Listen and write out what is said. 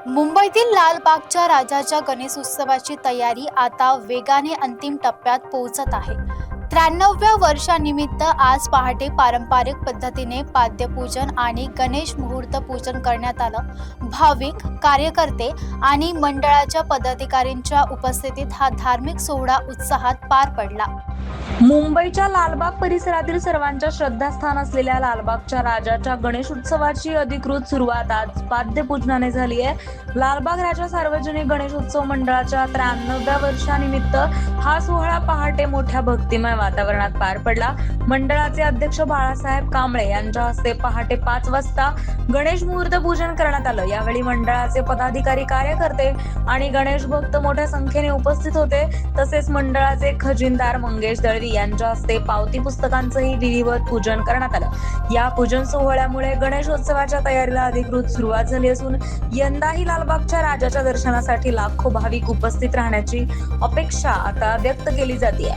मुंबईतील लालबागच्या राजाच्या गणेशोत्सवाची तयारी आता वेगाने अंतिम टप्प्यात पोहोचत आहे. 93व्या वर्षानिमित्त आज पहाटे पारंपरिक पद्धतीने पाद्यपूजन आणि गणेश मुहूर्त पूजन करण्यात आलं. भाविक, कार्यकर्ते आणि मंडळाच्या पदाधिकाऱ्यांच्या उपस्थितीत हा धार्मिक सोहळा उत्साहात पार पडला. मुंबईच्या लालबाग परिसरातील सर्वांच्या श्रद्धास्थान असलेल्या लालबागच्या राजाच्या गणेशोत्सवाची अधिकृत सुरुवात आज पाद्यपूजनाने झाली आहे. लालबाग राजा सार्वजनिक गणेशोत्सव मंडळाच्या 93व्या वर्षानिमित्त हा सोहळा पहाटे मोठ्या भक्तिमय वातावरणात पार पडला. मंडळाचे अध्यक्ष बाळासाहेब कांबळे यांच्या हस्ते पहाटे 5 वाजता गणेश मुहूर्त पूजन करण्यात आलं. यावेळी मंडळाचे पदाधिकारी, कार्यकर्ते आणि गणेश भक्त मोठ्या संख्येने उपस्थित होते. तसेच मंडळाचे खजिनदार मंगेश दळवी यांच्या हस्ते पावती पुस्तकांचंही विधिवत पूजन करण्यात आलं. या पूजन सोहळ्यामुळे गणेशोत्सवाच्या तयारीला अधिकृत सुरुवात झाली असून यंदाही लालबागच्या राजाच्या दर्शनासाठी लाखो भाविक उपस्थित राहण्याची अपेक्षा आता व्यक्त केली जाते.